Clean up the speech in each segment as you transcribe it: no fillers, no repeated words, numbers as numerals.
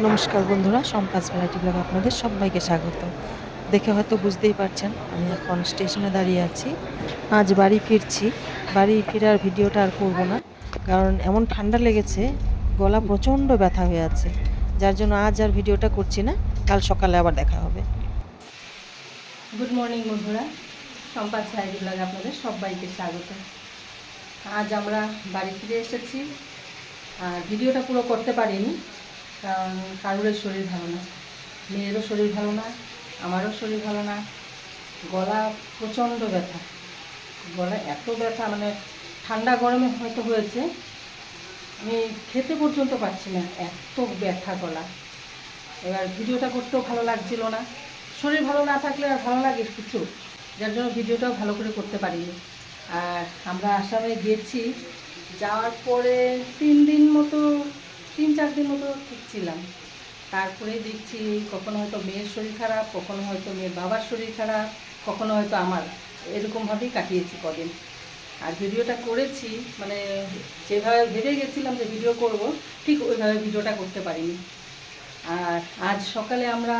নমস্কার বন্ধুরা, সম্পাস ভ্যারাইটি ব্লগে আপনাদের সবাইকে স্বাগত। দেখে হয়তো বুঝতেই পারছেন আমি এখন স্টেশনে দাঁড়িয়ে আছি। আজ বাড়ি ফিরছি। বাড়ি ফেরার ভিডিওটা আর করব না, কারণ এমন ঠান্ডা লেগেছে, গলা প্রচণ্ড ব্যথা হয়ে আছে, যার জন্য আজ আর ভিডিওটা করছি না। কাল সকালে আবার দেখা হবে। গুড মর্নিং বন্ধুরা, সম্পাস ভ্যারাইটি ব্লগে আপনাদের সবাইকে স্বাগত। আজ আমরা বাড়ি ফিরে এসেছি, আর ভিডিওটা পুরো করতে পারিনি, কারণ কারোর শরীর ভালো না, মেয়েরও শরীর ভালো না, আমারও শরীর ভালো না। গলা প্রচণ্ড ব্যথা, গলা এত ব্যথা, মানে ঠান্ডা গরমে হয়তো হয়েছে, আমি খেতে পর্যন্ত পারছি না, এত ব্যথা গলা। এবার ভিডিওটা করতেও ভালো লাগছিল না, শরীর ভালো না থাকলে আর ভালো লাগে কিছু, যার জন্য ভিডিওটাও ভালো করে করতে পারিনি। আর আমরা আসামে গেছি, যাওয়ার পরে 3 দিন মতো, 3-4 দিন মতো ঠিক ছিলাম। তারপরে দেখছি কখনো হয়তো মেয়ের শরীর খারাপ, কখনো হয়তো মেয়ের বাবার শরীর খারাপ, কখনো হয়তো আমার, এরকমভাবেই কাটিয়েছি কদিন। আর ভিডিওটা করেছি, মানে যেভাবে ভেবে গেছিলাম যে ভিডিও করব, ঠিক ওইভাবে ভিডিওটা করতে পারিনি। আর আজ সকালে আমরা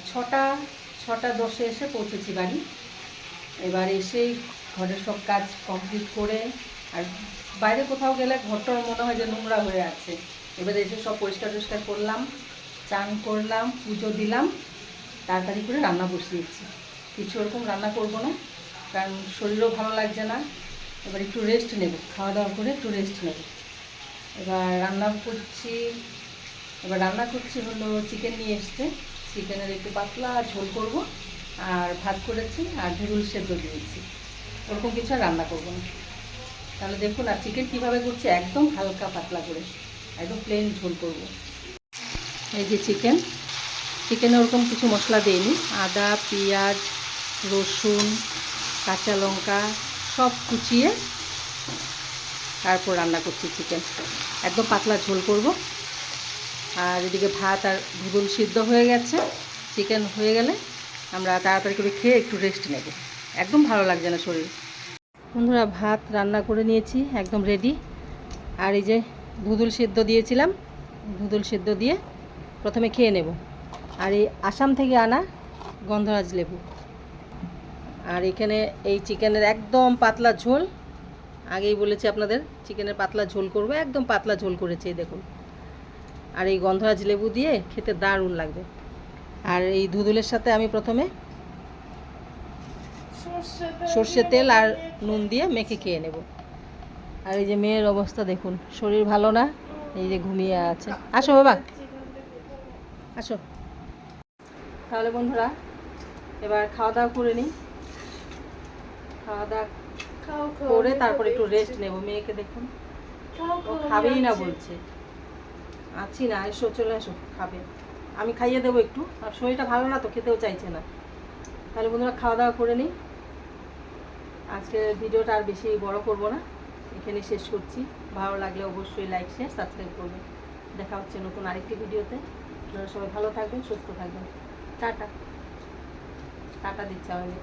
6টা 10-এ এসে পৌঁছেছি বাড়ি। এবার এসেই ঘরের সব কাজ কমপ্লিট করে, আর বাইরে কোথাও গেলে ঘরটার মনে হয় যে নোংরা হয়ে আছে। এবার এসে সব পরিষ্কার টরিষ্কার করলাম, চান করলাম, পুজো দিলাম, তাড়াতাড়ি করে রান্না বসিয়েছি। কিছু ওরকম রান্না করব না, কারণ শরীরও ভালো লাগছে না। এবার একটু রেস্ট নেব, খাওয়া দাওয়া করে একটু রেস্ট নেব। এবার রান্না করছি হলো চিকেন নিয়ে এসছে, চিকেনের একটু পাতলা ঝোল করব, আর ভাত করেছি, আর ঝুরুল সেদ্ধ দিয়েছি। ওরকম কিছু আর রান্না করবো না। তাহলে দেখুন, আর চিকেন কীভাবে করছি, একদম হালকা পাতলা করে, একদম প্লেন ঝোল করব। এই যে চিকেনে ওরকম কিছু মশলা দিইনি, আদা, পেঁয়াজ, রসুন, কাঁচা লঙ্কা সব কুচিয়ে তারপর রান্না করছি চিকেন, একদম পাতলা ঝোল করব। আর এদিকে ভাত আর ভুদুল সিদ্ধ হয়ে গেছে, চিকেন হয়ে গেলে আমরা তাড়াতাড়ি করে খেয়ে একটু রেস্ট নেব, একদম ভালো লাগছে না শরীর। বন্ধুরা, ভাত রান্না করে নিয়েছি, একদম রেডি। আর এই যে ভুদুল সিদ্ধ দিয়েছিলাম, ভুদুল সিদ্ধ দিয়ে প্রথমে খেয়ে নেব। আর এই আসাম থেকে আনা গন্ধরাজ লেবু, আর এখানে এই চিকেনের একদম পাতলা ঝোল। আগেই বলেছি আপনাদের, চিকেনের পাতলা ঝোল করবো, একদম পাতলা ঝোল করেছি, দেখুন। আর এই গন্ধরাজ লেবু দিয়ে খেতে দারুণ লাগবে। আর এই ধুদুলের সাথে আমি প্রথমে সর্ষে তেল আর নুন দিয়ে মেখে খেয়ে নেব। আর এই যে মেয়ের অবস্থা দেখুন, শরীর ভালো না, এই যে ঘুমিয়ে আছে। আসো বাবা, আসো। তাহলে বন্ধুরা, এবার খাওয়া দাওয়া করে নিই, খাওয়া দাওয়া করে তারপর একটু রেস্ট নেব। মেয়েকে দেখুন, ও খাবেই না বলছে, আছি না, এসো চলে এসো, খাবে। আমি খাইয়ে দেবো একটু, আর শরীরটা ভালো না তো, খেতেও চাইছে না। তাহলে বন্ধুরা, খাওয়া দাওয়া করে নিই। আজকে ভিডিওটা আর বেশি বড় করব না, এখানে শেষ করছি। ভালো লাগলে অবশ্যই লাইক, শেয়ার, সাবস্ক্রাইব করবেন। দেখা হচ্ছে নতুন আরেকটি ভিডিওতে। আপনারা সবাই ভালো থাকবেন, সুস্থ থাকবেন। টাটা টাটা দিচ্ছি আমি।